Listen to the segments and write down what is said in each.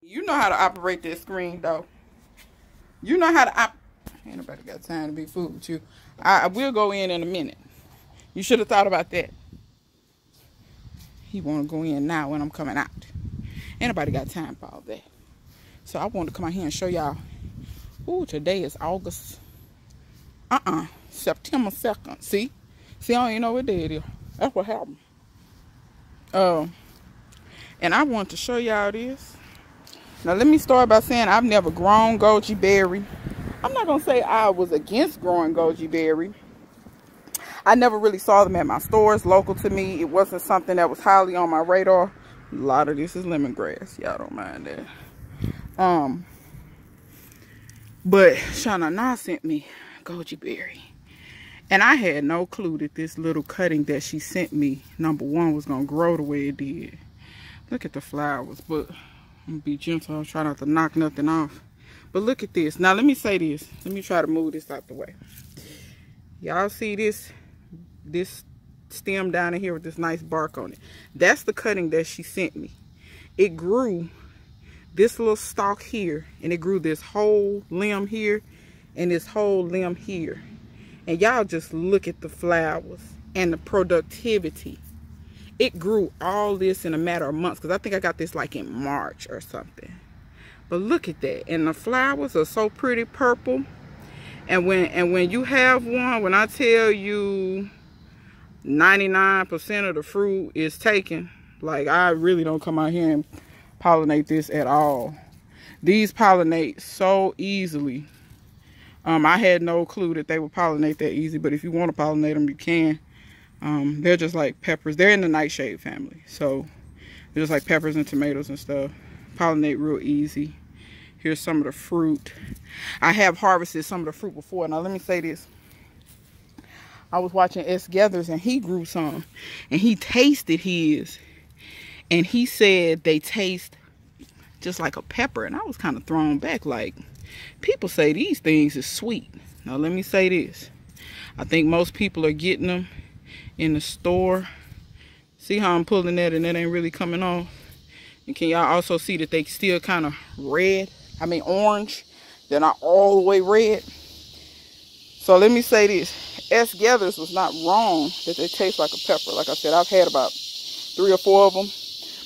You know how to operate that screen, though. You know how to Ain't nobody got time to be fooled with you. I will go in a minute. You should have thought about that. He want to go in now when I'm coming out. Ain't nobody got time for all that. So I wanted to come out here and show y'all. Ooh, today is August. September 2nd. See, I don't even know what day it is. That's what happened. And I want to show y'all this. Now, let me start by saying I've never grown goji berry. I'm not going to say I was against growing goji berry. I never really saw them at my stores local to me. It wasn't something that was highly on my radar. A lot of this is lemongrass. Y'all don't mind that. But Shauna Na sent me goji berry. And I had no clue that this little cutting that she sent me, number one, was going to grow the way it did. Look at the flowers, but I'm going to be gentle. I'll try not to knock nothing off. But look at this. Now, let me say this. Let me try to move this out the way. Y'all see this stem down in here with this nice bark on it? That's the cutting that she sent me. It grew this little stalk here, and it grew this whole limb here and this whole limb here. And y'all just look at the flowers and the productivity. It grew all this in a matter of months, because I think I got this like in March or something. But look at that. And the flowers are so pretty purple. And when you have one, when I tell you 99% of the fruit is taken, like, I really don't come out here and pollinate this at all. These pollinate so easily. I had no clue that they would pollinate that easy, but if you want to pollinate them, you can. They're just like peppers. They're in the nightshade family, so they're just like peppers and tomatoes and stuff. Pollinate real easy. Here's some of the fruit. I have harvested some of the fruit before. Now, let me say this. I was watching S. Gathers, and he grew some, and he tasted his, and he said they taste just like a pepper, and I was kind of thrown back, like, people say these things is sweet. Now, let me say this. I think most people are getting them in the store. See how I'm pulling that and that ain't really coming off? And can y'all also see that they still kind of orange? They're not all the way red. So let me say this. S. Gathers was not wrong that they taste like a pepper. Like I said, I've had about 3 or 4 of them.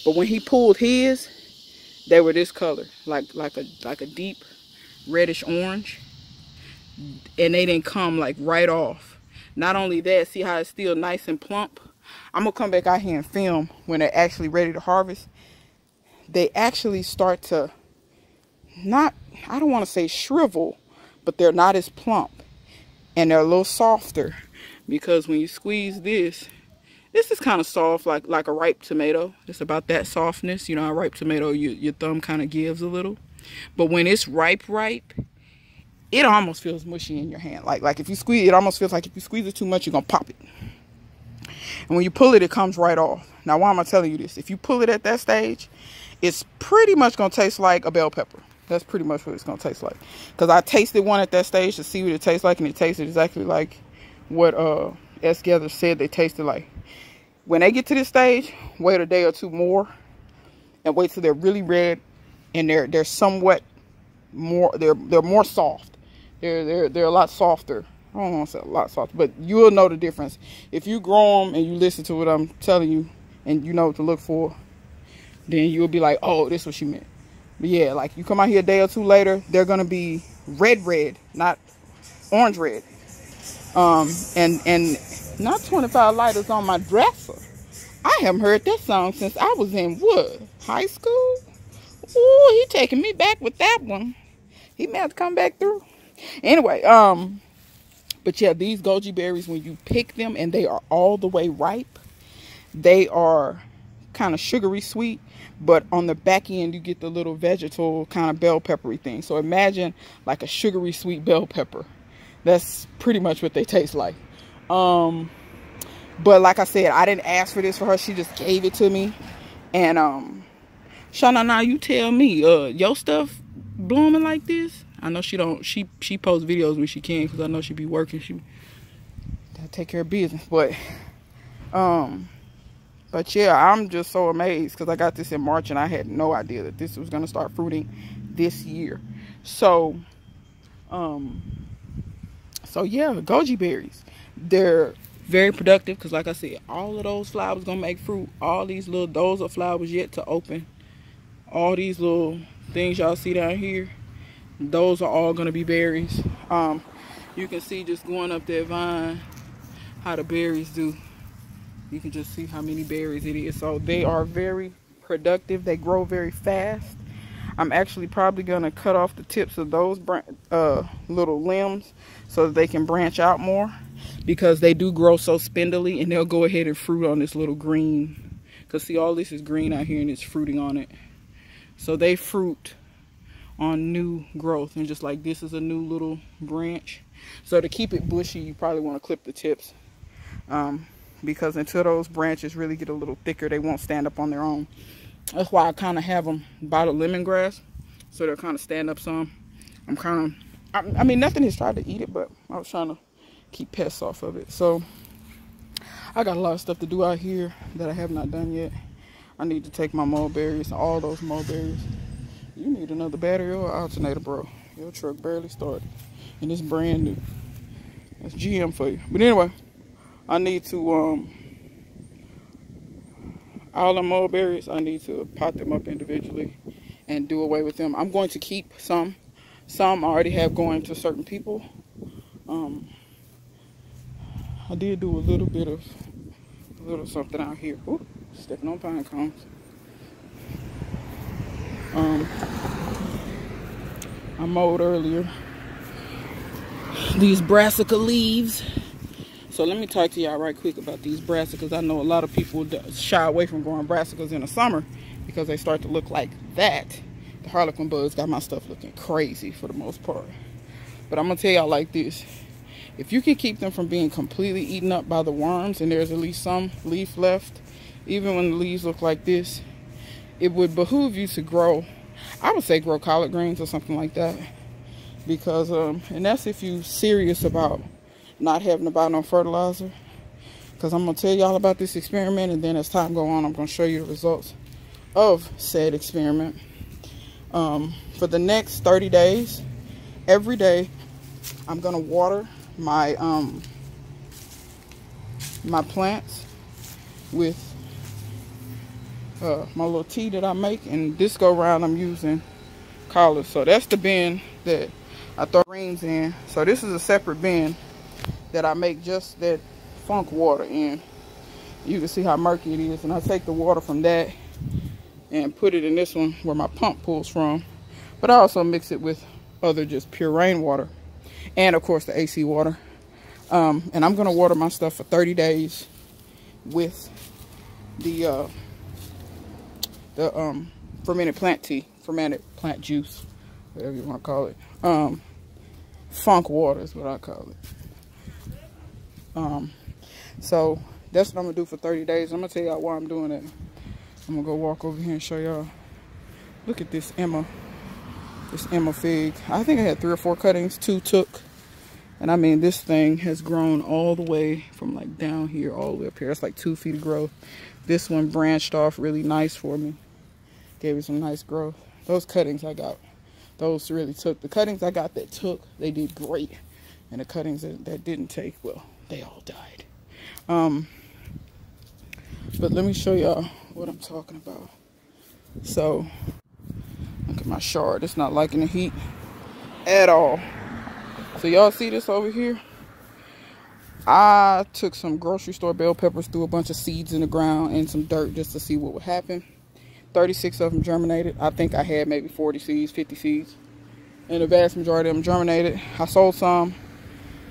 But when he pulled his, they were this color. Like a deep reddish orange, and they didn't come like right off. Not only that, see how it's still nice and plump? I'm gonna come back out here and film when they're actually ready to harvest. They actually start to I don't want to say shrivel, but they're not as plump, and they're a little softer, because when you squeeze this is kind of soft, like a ripe tomato. It's about that softness. You know, a ripe tomato, your thumb kind of gives a little. But when it's ripe, it almost feels mushy in your hand. Like if you squeeze, it almost feels like if you squeeze it too much, you're going to pop it. And when you pull it, it comes right off. Now, why am I telling you this? If you pull it at that stage, it's pretty much going to taste like a bell pepper. That's pretty much what it's going to taste like. Because I tasted one at that stage to see what it tastes like, and it tasted exactly like what S. Gathers said they tasted like. When they get to this stage, wait a day or two more, and wait till they're really red. And they're somewhat more, they're more soft. They're a lot softer. I don't want to say a lot softer, but you'll know the difference. If you grow them and you listen to what I'm telling you and you know what to look for, then you'll be like, oh, this is what she meant. But yeah, like you come out here a day or two later, they're going to be red, not orange red. And not 25 lighters on my dresser. I haven't heard that song since I was in what? High school? Ooh, he taking me back with that one. He may have to come back through. Anyway, but yeah, these goji berries, when you pick them and they are all the way ripe, they are kind of sugary sweet, but on the back end you get the little vegetal kind of bell peppery thing. So imagine like a sugary sweet bell pepper. That's pretty much what they taste like. But like I said, I didn't ask for this for her. She just gave it to me. And Shauna, now you tell me, your stuff blooming like this? I know she don't. She posts videos when she can, because I know she be working. She gotta take care of business. But But yeah, I'm just so amazed because I got this in March and I had no idea that this was going to start fruiting this year. So, yeah, goji berries. They're very productive because, like I said, all of those flowers going to make fruit. All these little, those are flowers yet to open. All these little things y'all see down here, those are all going to be berries. You can see just going up that vine how the berries do. You can just see how many berries it is. So they are very productive. They grow very fast. I'm actually probably going to cut off the tips of those little limbs so that they can branch out more, because they do grow so spindly, and they'll go ahead and fruit on this little green. Because see, all this is green out here and it's fruiting on it. So they fruit on new growth, and just like this is a new little branch. So to keep it bushy, you probably want to clip the tips, because until those branches really get a little thicker, they won't stand up on their own. That's why I kind of have them by the lemongrass, so they'll kind of stand up some. I mean, nothing has tried to eat it, but I was trying to keep pests off of it. So I got a lot of stuff to do out here that I have not done yet. I need to take my mulberries, all those mulberries. You need another battery or alternator, bro. Your truck barely started, and it's brand new. That's GM for you. But anyway, I need to all the mulberries, I need to pot them up individually and do away with them. I'm going to keep some. Some I already have going to certain people. I did do a little something out here. Ooh, stepping on pine cones. I mowed earlier these brassica leaves. So let me talk to y'all right quick about these brassicas. I know a lot of people shy away from growing brassicas in the summer because they start to look like that. The harlequin bugs got my stuff looking crazy for the most part. But I'm going to tell y'all like this. If you can keep them from being completely eaten up by the worms, and there's at least some leaf left, even when the leaves look like this, it would behoove you to grow, I would say grow collard greens or something like that. Because, and that's if you're serious about not having to buy no fertilizer. Because I'm going to tell y'all about this experiment, and then as time go on, I'm going to show you the results of said experiment. For the next 30 days, every day, I'm going to water my my plants with my little tea that I make. And this go around, I'm using collards. So that's the bin that I throw greens in. So this is a separate bin that I make just that funk water in. You can see how murky it is, and I take the water from that and put it in this one where my pump pulls from. But I also mix it with other just pure rainwater, and of course the AC water. And I'm gonna water my stuff for 30 days with the fermented plant tea, fermented plant juice, whatever you want to call it. Funk water is what I call it. So that's what I'm gonna do for 30 days. I'm gonna tell y'all why I'm doing it. I'm gonna go walk over here and show y'all. Look at this Emma fig. I think I had 3 or 4 cuttings, 2 took. And I mean, this thing has grown all the way from like down here all the way up here. That's like 2 feet of growth. This one branched off really nice for me. Gave it some nice growth. Those cuttings I got, those really took. The cuttings I got that took, they did great. And the cuttings that didn't take, well, they all died. But let me show y'all what I'm talking about. So, look at my shard. It's not liking the heat at all. So y'all see this over here? I took some grocery store bell peppers, threw a bunch of seeds in the ground and some dirt just to see what would happen. 36 of them germinated. I think I had maybe 40 seeds, 50 seeds. And the vast majority of them germinated. I sold some.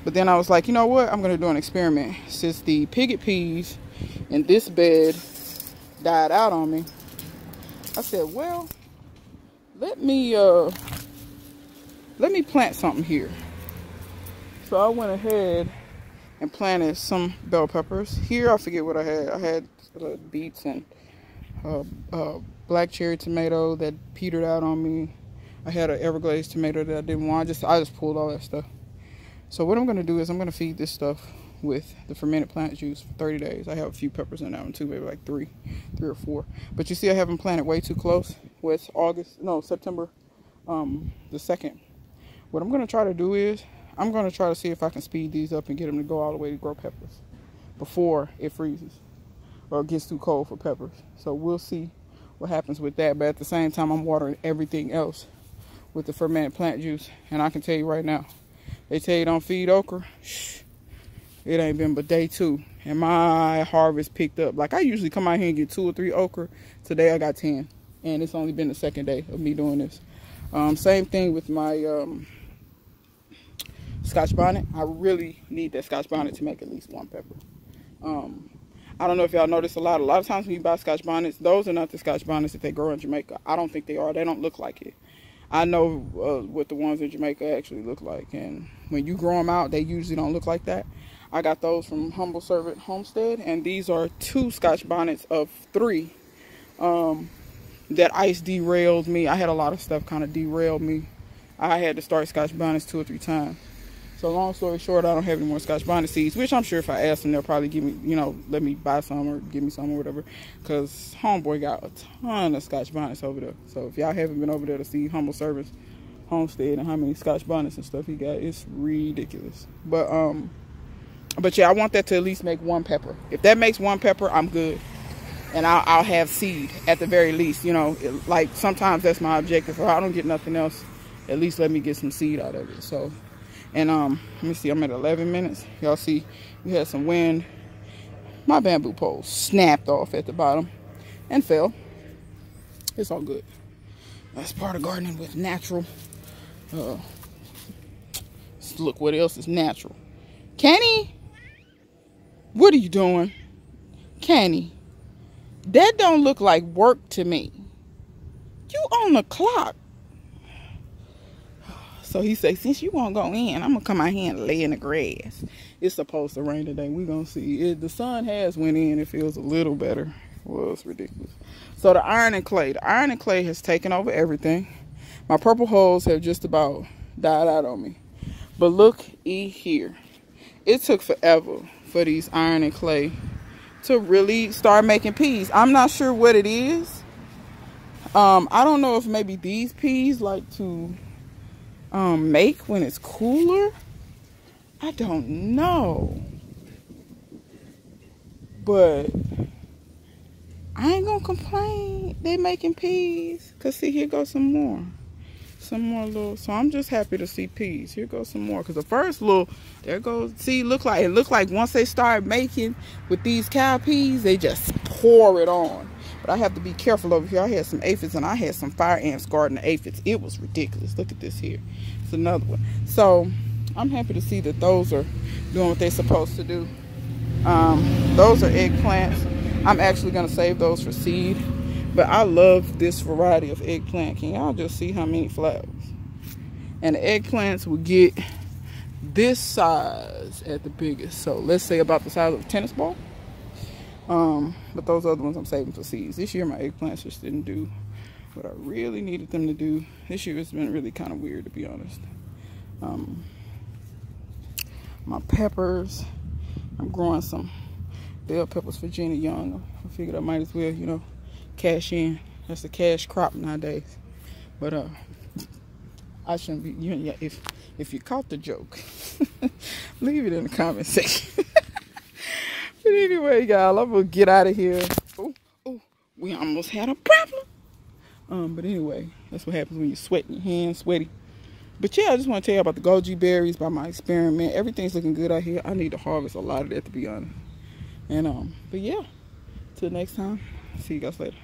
But then I was like, you know what? I'm going to do an experiment. Since the pigot peas in this bed died out on me, I said, well, let me plant something here. So I went ahead and planted some bell peppers. Here, I forget what I had. I had beets and black cherry tomato that petered out on me. I had an Everglades tomato that I didn't want. I just pulled all that stuff. So what I'm going to do is I'm going to feed this stuff with the fermented plant juice for 30 days. I have a few peppers in that one too, maybe like three or four. But you see, I have them planted way too close. With September the 2nd. What I'm going to try to do is, I'm going to try to see if I can speed these up and get them to go all the way to grow peppers before it freezes or it gets too cold for peppers. So we'll see what happens with that. But at the same time, I'm watering everything else with the fermented plant juice. And I can tell you right now, they tell you don't feed okra. It ain't been but day 2 and my harvest picked up. Like, I usually come out here and get 2 or 3 okra. Today I got 10, and it's only been the 2nd day of me doing this. Same thing with my Scotch bonnet. I really need that Scotch bonnet to make at least 1 pepper. I don't know if y'all notice a lot of times when you buy Scotch bonnets, those are not the Scotch bonnets that they grow in Jamaica. I don't think they are. They don't look like it. I know what the ones in Jamaica actually look like, and when you grow them out, they usually don't look like that. I got those from Humble Servant Homestead, and these are 2 Scotch bonnets of 3 that ice derailed me. I had a lot of stuff kind of derailed me. I had to start Scotch bonnets 2 or 3 times. So long story short, I don't have any more Scotch bonnet seeds, which I'm sure if I ask them, they'll probably give me, let me buy some or give me some or whatever. Because homeboy got a ton of Scotch bonnets over there. So if y'all haven't been over there to see Humble Servants Homestead and how many Scotch bonnets and stuff he got, it's ridiculous. But yeah, I want that to at least make 1 pepper. If that makes 1 pepper, I'm good. And I'll have seed at the very least. Like sometimes that's my objective. If I don't get nothing else, at least let me get some seed out of it. So, and let me see, I'm at 11 minutes. Y'all see, we had some wind. My bamboo pole snapped off at the bottom and fell. It's all good. That's part of gardening with natural. Look what else is natural. Kenny, what are you doing? Kenny, that don't look like work to me. You on the clock. So he say, since you won't go in, I'm gonna come out here and lay in the grass. It's supposed to rain today. We gonna see. The sun has went in. It feels a little better. Well, it's ridiculous. So the iron and clay. The iron and clay has taken over everything. My purple holes have just about died out on me. But look here. It took forever for these iron and clay to really start making peas. I'm not sure what it is. I don't know if maybe these peas like to make when it's cooler. I don't know. But I ain't gonna complain. They making peas. Cause see, here goes some more. Some more little, so I'm just happy to see peas. Here goes some more, because the first little, there goes, see, it looked like once they start making with these cow peas, they just pour it on. But I have to be careful over here. I had some aphids and I had some fire ants guarding the aphids. It was ridiculous. Look at this here. It's another one. So I'm happy to see that those are doing what they're supposed to do. Those are eggplants. I'm actually going to save those for seed. But I love this variety of eggplant. Can y'all just see how many flowers? And the eggplants will get this size at the biggest. So let's say about the size of a tennis ball. But those other ones I'm saving for seeds. This year my eggplants just didn't do what I really needed them to do. This year it's been really kind of weird, to be honest. My peppers. I'm growing some bell peppers for Jenny Young. I figured I might as well, cash in. That's the cash crop nowadays. But I shouldn't be. If you caught the joke, leave it in the comment section. But anyway, y'all, I'm gonna get out of here. Oh, we almost had a problem. But anyway, that's what happens when you're sweating, your hands sweaty. But yeah, I just want to tell you about the goji berries by my experiment. Everything's looking good out here. I need to harvest a lot of that, to be honest. And but yeah, till next time. See you guys later.